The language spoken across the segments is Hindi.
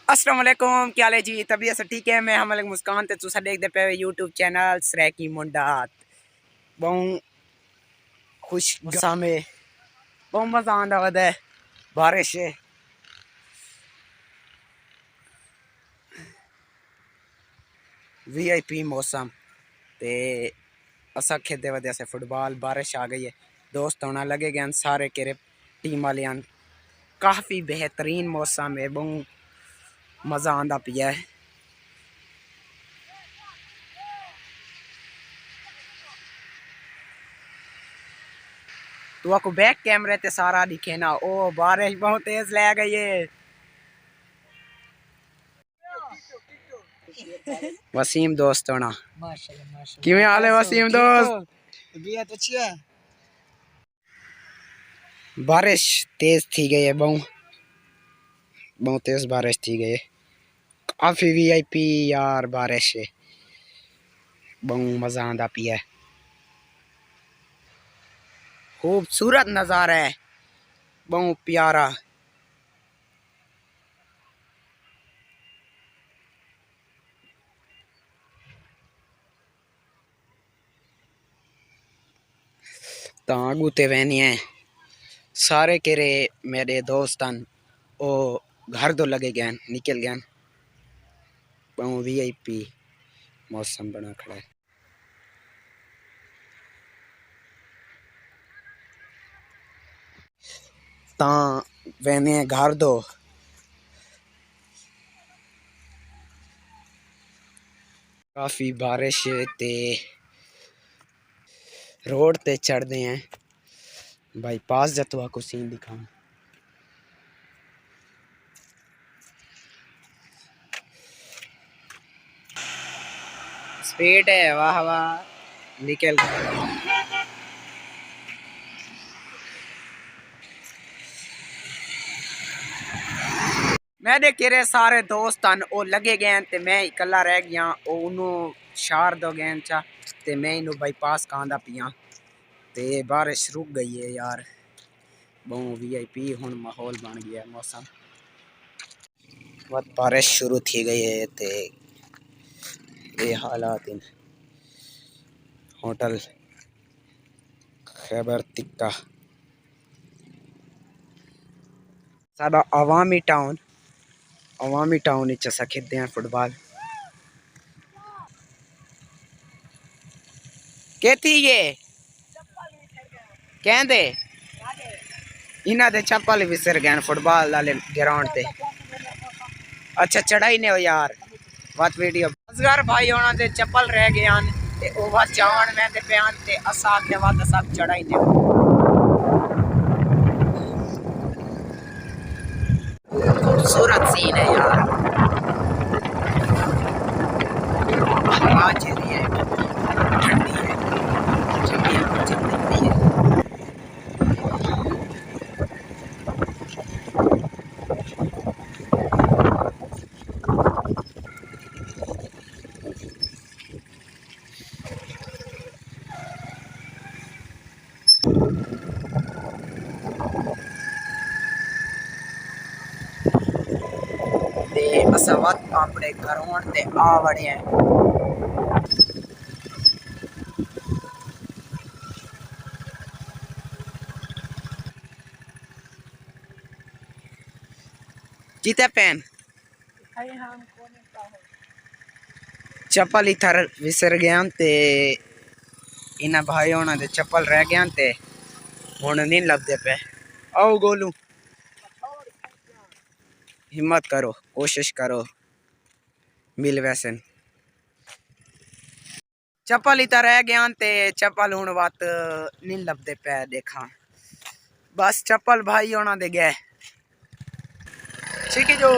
अस्सलाम वालेकुम, क्या हाल है जी? तबीयत सब ठीक है? मैं हम मुस्कान ते तुसा देखदे पे यूट्यूब चैनल सरेकी मुंडात। बहुत खुश सामे बहुत मजा आंदा वदा है। बारिश है, वीआईपी मौसम ते असा खेदे वदे से फुटबॉल। बारिश आ गई है, दोस्त होना लगे गए सारे केरे टीम वाले। काफ़ी बेहतरीन मौसम है, बहुत मज़ा आंदा पिया है। तो आपको बैक कैमरे ते सारा दिखे ना। ओ बारिश बहुत तेज ले गई है। वसीम दोस्त होना किवें हाल है वसीम दोस्त? तबीयत अच्छी है। बारिश तेज थी गई है, बहुत तेज बारिश थी गई है। काफी वीआईपी यार बारिश है, बहुत मजा आंदा पिया है। खूबसूरत नजारा है, बहुत प्यारा। तागू ते वहनी है सारे केरे मेरे दोस्तन ओ घर दो लगे गए निकल गए। बहुत वीआईपी मौसम बना खड़ा है। ता वहने घर दो काफी बारिश ते रोड ते चढ़ते हैं। बाईपास जतवा को सीन दिखाऊं। स्पीड है, वाह वाह निकल। मैं देखे रे सारे दोस्तान ओ लगे गए ते मैं इकला रह गया। ओनू शार दो गए चा ते मैं इनू बाईपास कांदा पिया ते बारिश रुक गई है यार। बहुत वीआईपी हुन माहौल बन गया है मौसम। बहुत बारिश शुरू थी गई है ते ये हालात इन होटल खैबर टिक्का सादा अवामी टाउन इच असा खेलते हैं फुटबॉल। के थी ये कहते इन्हों दे चप्पल विसर गए फुटबॉल वाले ग्राउंड ते। अच्छा चढ़ाई ने हो यार बात वीडियो असगर भाई होना दे चप्पल रह गए ते ओ बस जावन में ते प्यान ते असा के बाद सब चढ़ाई ने। खूबसूरत सीन है यार। हवा चली है, ठंडी है, ठंडी हवा चल रही है। ते असा वक्त अपने ग्राउंड ते आ वड़े हैं। जीते पैन चप्पल इधर विसर गया ते इन्हें भाई होना दे चप्पल रह गया ते हुन नहीं लभदे पे। आओ गोलू हिम्मत करो, कोशिश करो मिल वैसन। चप्पल इधर रह गया ते चप्पल हुन बात नहीं लभदे पे। देखा बस चप्पल भाई होना दे गए ठीक है जो।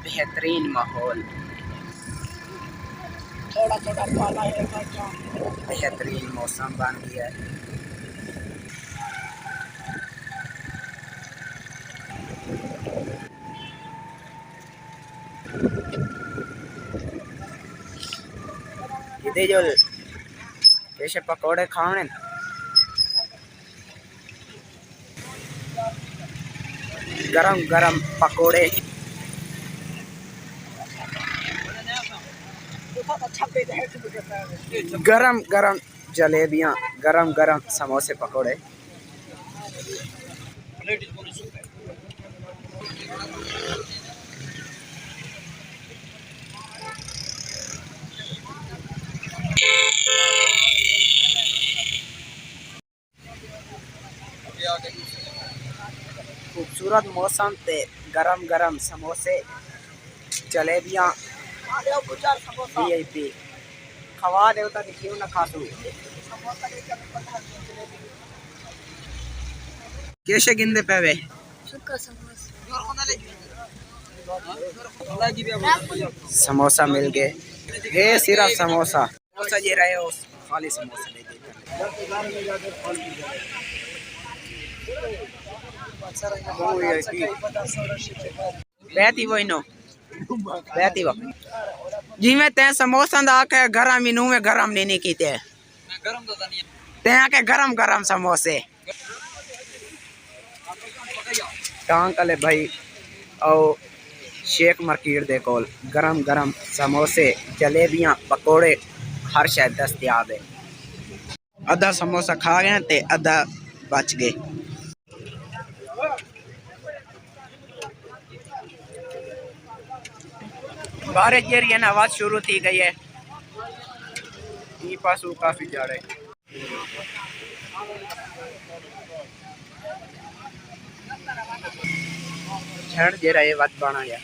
बेहतरीन माहौल, बेहतरीन मौसम बन गया है। जो कैसे पकौड़े खाने, गरम गरम पकौड़े, गरम गरम जलेबियाँ, गरम गरम समोसे पकौड़े। खूबसूरत मौसम ते गरम गरम समोसे जलेबियाँ VIP खवा दे क्यों ना खा तू। कैसे गिनते पे समोसा मिल गए, ये सिर्फ समोसा समोसा जे रहे हो खाली समोसा ले बैठी वही नो बैठी वो जिमें ते समोसा दा के गरम इनू में गरम नहीं कीते ते के गरम गरम समोसे टांकले भाई और शेख मार्केट दे कोल गरम गरम समोसे जलेबियां पकोड़े हर शय दस्तयाब है। अद्धा समोसा खा गए ते अद्धा बच गए। बारिश जरी है ना आवाज शुरू थी गई है, पासू काफी जाड़े झड़ जरा ये बात बना गया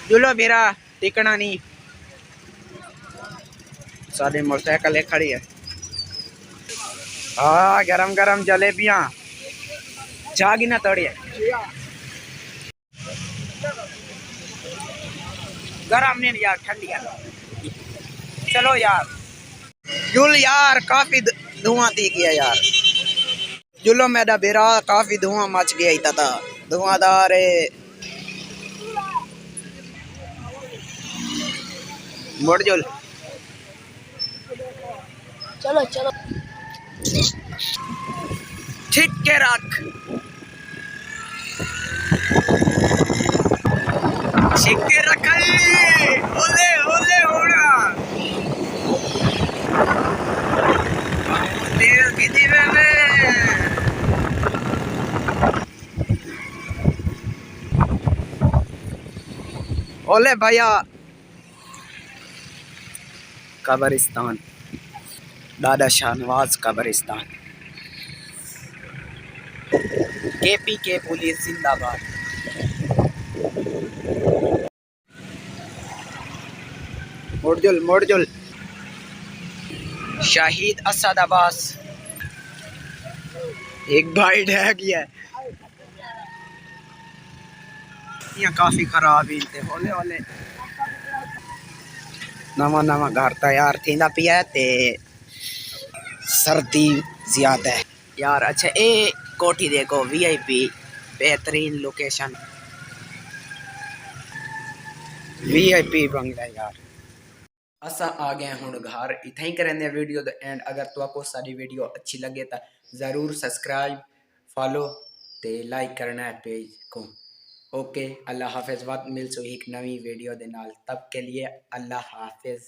जुलो मेरा टिकना नहीं सारी मोटरसाइकिल खड़ी है। हाँ गरम गरम जलेबियां जागी ना तोड़ी है गरम नहीं यार ठंडी है। चलो यार जुल यार काफी धुआं थी गया यार जुलो मेरा बेरा काफी धुआं मच गया ही था धुआंधार मुड़ जुल चलो चलो ठीक के रख छिके रख ओले ओले होना तेल की दिवे में ओले भैया कब्रिस्तान दादा शाहनवाज कब्रिस्तान KPK पुलिस जिंदाबाद। मोड़जुल शहीद असद अब्बास एक भाई ढह गया यहाँ काफी खराब ही थे होले होले नवा नवा घर तैयार थींदा पिया ते सर्दी ज्यादा है यार। अच्छा ए कोठी देखो VIP बेहतरीन लोकेशन VIP बंगला यार। असा आ गए हूँ घर इतना ही करेंगे वीडियो द एंड। अगर तो आपको सारी वीडियो अच्छी लगे तो ज़रूर सब्सक्राइब फॉलो ते लाइक करना है पेज को। ओके अल्लाह हाफिज़। बात मिल सो एक नवी वीडियो दे नाल, तब के लिए अल्लाह हाफिज़।